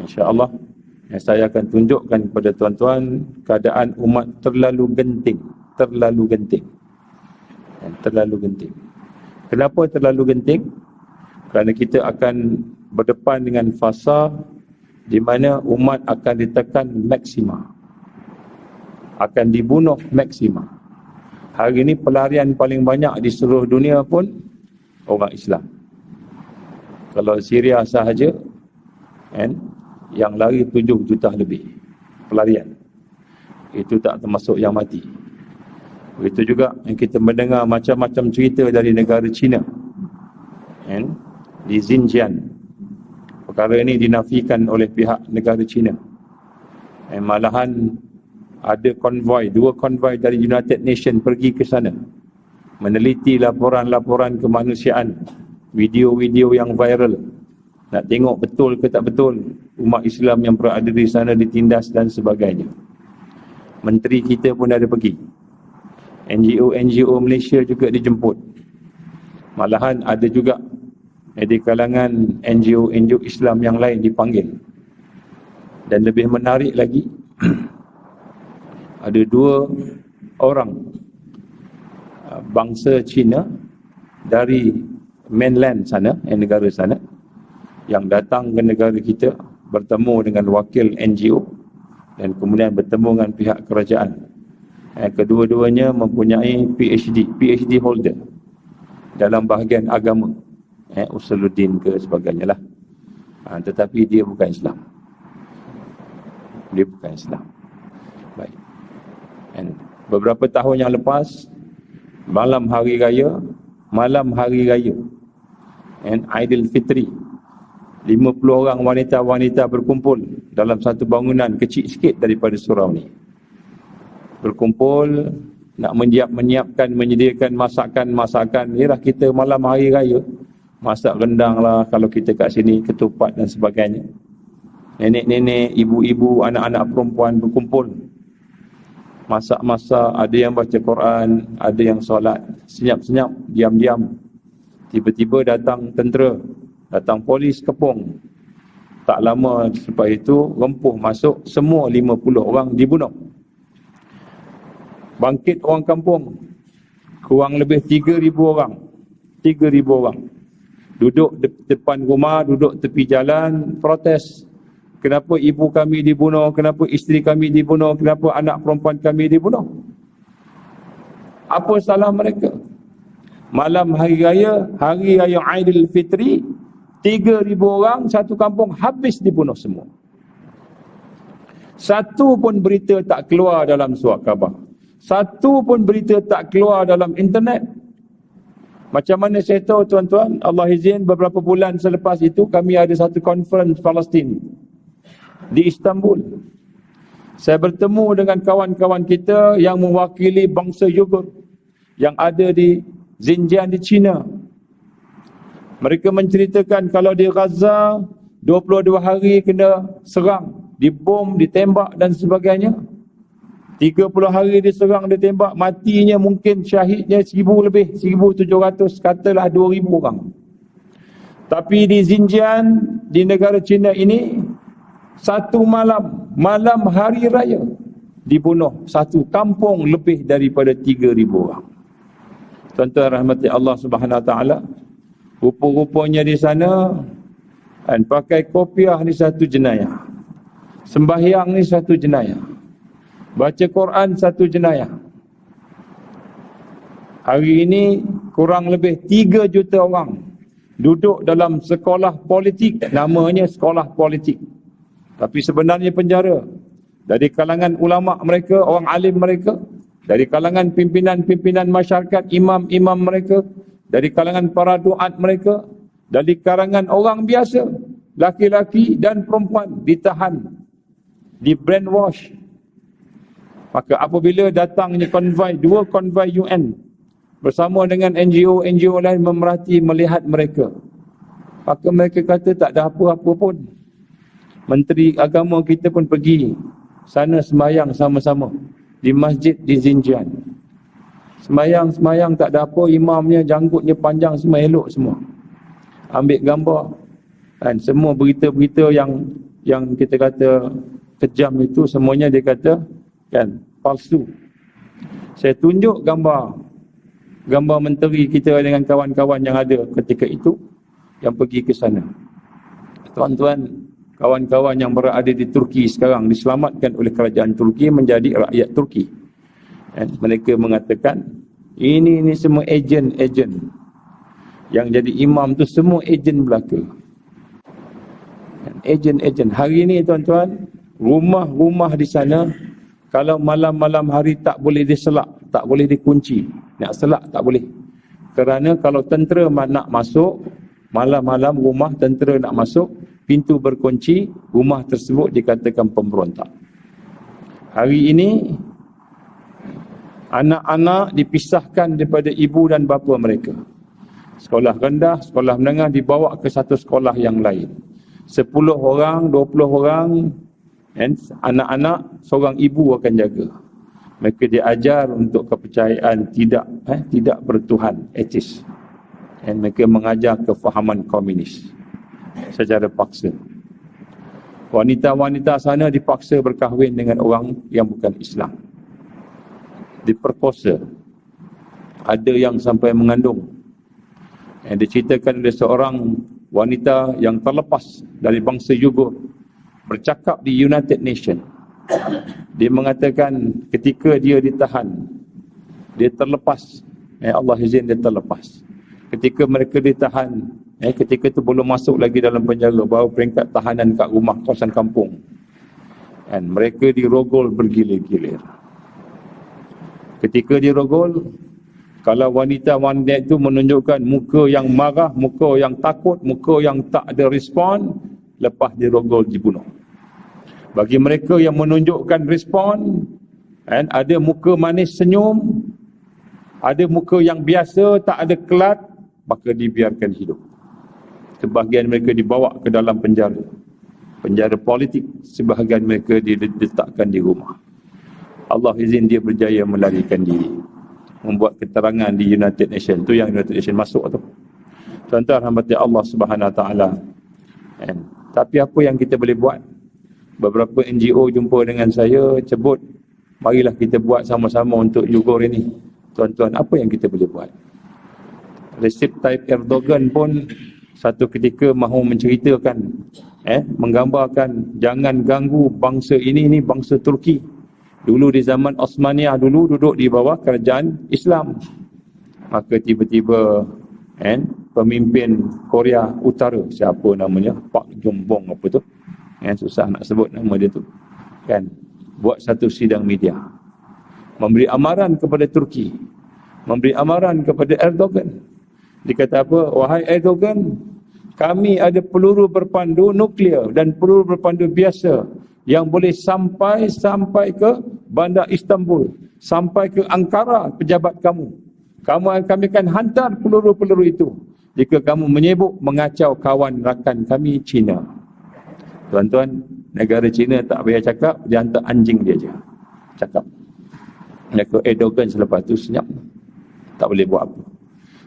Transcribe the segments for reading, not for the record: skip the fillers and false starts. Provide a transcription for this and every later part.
InsyaAllah saya akan tunjukkan kepada tuan-tuan keadaan umat terlalu genting. Terlalu genting. Kenapa terlalu genting? Kerana kita akan berdepan dengan fasa di mana umat akan ditekan maksima, akan dibunuh maksima. Hari ini pelarian paling banyak di seluruh dunia pun orang Islam. Kalau Syria sahaja yang lari 7 juta lebih pelarian. Itu tak termasuk yang mati. Begitu juga yang kita mendengar macam-macam cerita dari negara China, di Xinjiang. Perkara ini dinafikan oleh pihak negara China. Malahan ada konvoi, 2 konvoi dari United Nations pergi ke sana meneliti laporan-laporan kemanusiaan, video-video yang viral, nak tengok betul ke tak betul umat Islam yang berada di sana ditindas dan sebagainya. Menteri kita pun ada pergi, NGO Malaysia juga dijemput. Malahan ada juga di kalangan NGO Islam yang lain dipanggil. Dan lebih menarik lagi, ada 2 orang bangsa Cina dari mainland sana, negara sana, yang datang ke negara kita bertemu dengan wakil NGO dan kemudian bertemu dengan pihak kerajaan. Kedua-duanya mempunyai PhD holder dalam bahagian agama, Usuluddin ke sebagainya lah. Tetapi dia bukan Islam. Baik. Beberapa tahun yang lepas, malam hari raya Aidilfitri, 50 orang wanita-wanita berkumpul dalam satu bangunan kecil sikit daripada surau ni. Berkumpul nak menyediakan masakan. Yalah, kita malam hari raya masak rendang lah kalau kita kat sini, ketupat dan sebagainya. Nenek-nenek, ibu-ibu, anak-anak perempuan berkumpul. Masak-masak, ada yang baca Quran, ada yang solat. Senyap-senyap, diam-diam. Tiba-tiba datang tentera, datang polis kepung. Tak lama selepas itu, rempuh masuk, semua 50 orang dibunuh. Bangkit orang kampung, kurang lebih 3,000 orang. 3,000 orang. Duduk depan rumah, duduk tepi jalan, protes. Kenapa ibu kami dibunuh? Kenapa isteri kami dibunuh? Kenapa anak perempuan kami dibunuh? Apa salah mereka? Malam hari raya Aidilfitri, 3,000 orang satu kampung habis dibunuh semua. Satu pun berita tak keluar dalam surat khabar. Satu pun berita tak keluar dalam internet. Macam mana saya tahu, tuan-tuan? Allah izin, beberapa bulan selepas itu kami ada satu conference Palestin di Istanbul. Saya bertemu dengan kawan-kawan kita yang mewakili bangsa Uyghur yang ada di Xinjiang di China. Mereka menceritakan kalau di Gaza 22 hari kena serang, dibom, ditembak dan sebagainya. 30 hari diserang, ditembak, matinya mungkin syahidnya 1,000 lebih, 1,700, katalah 2,000 orang. Tapi di Xinjiang, di negara China ini, satu malam hari raya, dibunuh satu kampung lebih daripada 3,000 orang. Tuan-tuan rahmati Allah Subhanahu Wa Taala, rupa-rupanya di sana dan pakai kopiah ni satu jenayah, sembahyang ni satu jenayah, baca Quran satu jenayah. Hari ini kurang lebih 3 juta orang duduk dalam sekolah politik, namanya sekolah politik, tapi sebenarnya penjara. Dari kalangan ulama mereka, orang alim mereka, dari kalangan pimpinan-pimpinan masyarakat, imam-imam mereka, dari kalangan para duat mereka, dari kalangan orang biasa, laki-laki dan perempuan ditahan, di brainwash. Maka apabila datangnya konvoi, 2 konvoi UN bersama dengan NGO lain memerhati melihat mereka, maka mereka kata tak ada apa-apa pun. Menteri agama kita pun pergi sana sembahyang sama-sama di masjid di Xinjiang. Sembahyang tak ada apa, imamnya janggutnya panjang semua, elok semua. Ambil gambar dan semua berita-berita yang yang kita kata kejam itu semuanya dia kata kan palsu. Saya tunjuk gambar menteri kita dengan kawan-kawan yang ada ketika itu yang pergi ke sana. Tuan-tuan, kawan-kawan yang berada di Turki sekarang diselamatkan oleh kerajaan Turki menjadi rakyat Turki. Dan mereka mengatakan ini semua ejen-ejen. Yang jadi imam tu semua ejen belaka. Ejen-ejen. Hari ini tuan-tuan, rumah-rumah di sana kalau malam-malam hari tak boleh diselak, tak boleh dikunci. Nak selak tak boleh. Kerana kalau tentera nak masuk, malam-malam rumah tentera nak masuk, pintu berkunci, rumah tersebut dikatakan pemberontak. Hari ini, anak-anak dipisahkan daripada ibu dan bapa mereka. Sekolah rendah, sekolah menengah dibawa ke satu sekolah yang lain. 10 orang, 20 orang, anak-anak seorang ibu akan jaga. Mereka diajar untuk kepercayaan tidak bertuhan, atheist. Dan mereka mengajar kefahaman komunis secara paksa. Wanita-wanita sana dipaksa berkahwin dengan orang yang bukan Islam. Diperkosa. Ada yang sampai mengandung. Yang diceritakan oleh seorang wanita yang terlepas dari bangsa Yugur bercakap di United Nations. Dia mengatakan ketika dia ditahan, dia terlepas. Allah izin dia terlepas. Ketika mereka ditahan, ketika itu belum masuk lagi dalam penjara, baru peringkat tahanan kat rumah kawasan kampung. Dan mereka dirogol bergilir-gilir. Ketika dirogol, kalau wanita-wanita itu menunjukkan muka yang marah, muka yang takut, muka yang tak ada respon, lepas dirogol dibunuh. Bagi mereka yang menunjukkan respon, ada muka manis senyum, ada muka yang biasa, tak ada kelat, maka dibiarkan hidup. Sebahagian mereka dibawa ke dalam penjara. Penjara politik, sebahagian mereka diletakkan di rumah. Allah izin dia berjaya melarikan diri. Membuat keterangan di United Nations. Itu yang United Nations masuk tu. Tuan-tuan rahmati Allah Subhanahu Wa Taala. Tapi apa yang kita boleh buat? Beberapa NGO jumpa dengan saya, sebut, marilah kita buat sama-sama untuk Yugur ini. Tuan-tuan, apa yang kita boleh buat? Recep Tayyip Erdogan pun satu ketika mahu menceritakan, menggambarkan jangan ganggu bangsa ini bangsa Turki. Dulu di zaman Osmaniyah dulu duduk di bawah kerajaan Islam. Maka tiba-tiba pemimpin Korea Utara, siapa namanya, Pak Jombong apa tu, susah nak sebut nama dia tu, buat satu sidang media, memberi amaran kepada Turki, memberi amaran kepada Erdogan. Dia kata apa? Wahai Erdogan, kami ada peluru berpandu nuklear dan peluru berpandu biasa yang boleh sampai ke bandar Istanbul, sampai ke Ankara pejabat kamu. Kami akan hantar peluru-peluru itu jika kamu menyebut mengacau kawan rakan kami Cina. Tuan-tuan, negara Cina tak payah cakap, dia hantar anjing dia je cakap. Erdogan selepas tu senyap, tak boleh buat apa.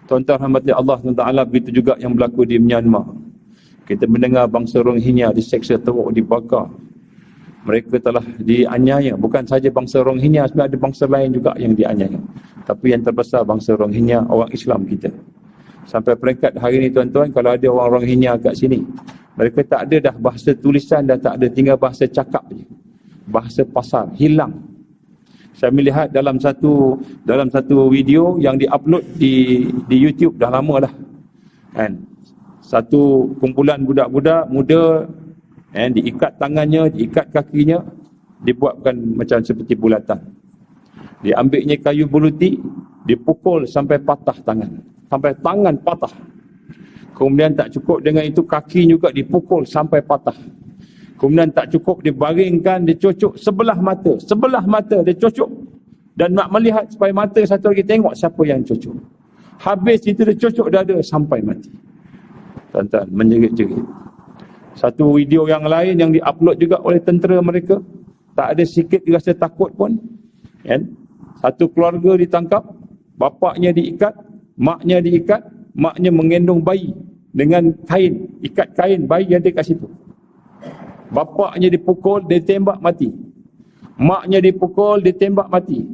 Tuan-tuan rahmati Allah SWT, begitu juga yang berlaku di Myanmar. Kita mendengar bangsa Rohingya diseksa teruk, dibakar. Mereka telah dianiaya. Bukan saja bangsa Rohingya, sebenarnya ada bangsa lain juga yang dianiaya. Tapi yang terbesar bangsa Rohingya, orang Islam kita. Sampai peringkat hari ini tuan-tuan, kalau ada orang Rohingya kat sini, mereka tak ada dah bahasa tulisan, dah tak ada, tinggal bahasa cakap je. Bahasa pasar, hilang. Saya melihat dalam satu video yang diupload di YouTube, dah lama dah. Satu kumpulan budak-budak muda, diikat tangannya, diikat kakinya, dibuatkan macam seperti bulatan. Diambilnya kayu buluti, dipukul sampai patah tangan. Sampai tangan patah. Kemudian tak cukup dengan itu, kaki juga dipukul sampai patah. Kemudian tak cukup, dibaringkan, dicocok sebelah mata dia cocok. Dan nak melihat supaya mata satu lagi tengok siapa yang cocok. Habis itu dia cocok dada sampai mati. Tuan-tuan, menjerit-jerit. Satu video yang lain yang diupload juga oleh tentera mereka, tak ada sikit rasa takut pun. Satu keluarga ditangkap, bapaknya diikat, maknya diikat, maknya menggendong bayi dengan kain, ikat kain, bayi ada kat situ. Bapaknya dipukul, ditembak mati. Maknya dipukul, ditembak mati.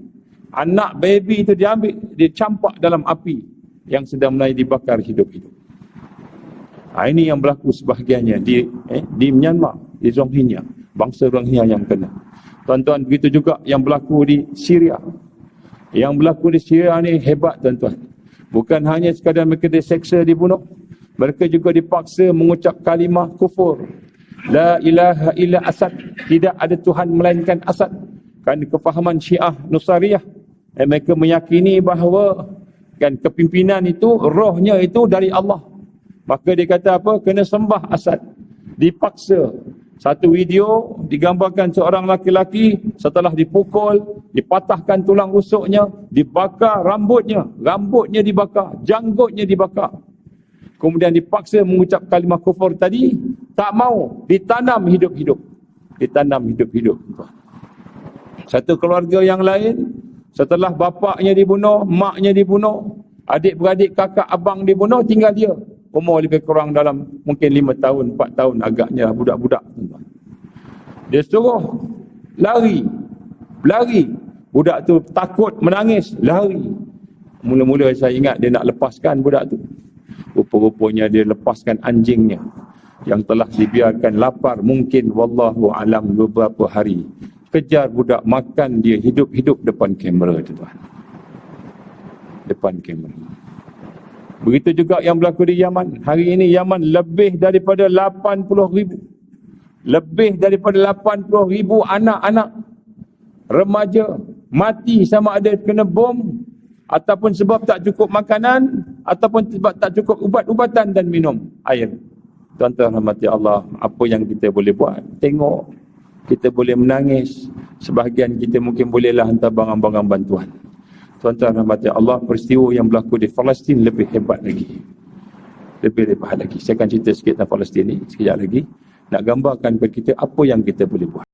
Anak baby itu diambil, dicampak dalam api yang sedang mulai dibakar hidup-hidup. Ini yang berlaku sebahagiannya di Myanmar, di Rohingya, bangsa Rohingya yang kena. Tuan-tuan, begitu juga yang berlaku di Syria. Yang berlaku di Syria ni hebat, tuan-tuan. Bukan hanya sekadar mereka diseksa, dibunuh, mereka juga dipaksa mengucap kalimah kufur. La ilaha illa Asad. Tidak ada Tuhan melainkan Asad. Kerana kefahaman Syiah Nusariyah, mereka meyakini bahawa kan kepimpinan itu, rohnya itu dari Allah. Maka dia kata apa? Kena sembah Asad. Dipaksa. Satu video digambarkan seorang laki-laki setelah dipukul, dipatahkan tulang rusuknya, dibakar rambutnya dibakar, janggutnya dibakar. Kemudian dipaksa mengucap kalimah kufur tadi, tak mau, ditanam hidup-hidup. Ditanam hidup-hidup. Satu keluarga yang lain, setelah bapaknya dibunuh, maknya dibunuh, adik-beradik, kakak, abang dibunuh, tinggal dia. Umur lebih kurang dalam mungkin 5 tahun, 4 tahun agaknya budak-budak. Dia suruh lari. Budak tu takut, menangis, lari. Mula-mula saya ingat dia nak lepaskan budak tu. Rupa-rupanya dia lepaskan anjingnya yang telah dibiarkan lapar mungkin wallahu alam beberapa hari. Kejar budak, makan dia hidup-hidup depan kamera, tuan. Depan kamera. Begitu juga yang berlaku di Yaman. Hari ini Yaman lebih daripada 80,000. Lebih daripada 80,000 anak-anak remaja mati sama ada kena bom ataupun sebab tak cukup makanan ataupun sebab tak cukup ubat-ubatan dan minum air. Tuan-tuan rahmati Allah, apa yang kita boleh buat? Tengok. Kita boleh menangis. Sebahagian kita mungkin bolehlah hantar barang-barang bantuan. Tuan-tuan rahmati Allah, peristiwa yang berlaku di Palestin lebih hebat lagi. Lebih hebat lagi. Saya akan cerita sikit tentang Palestin ni sekejap lagi. Nak gambarkan kepada kita apa yang kita boleh buat.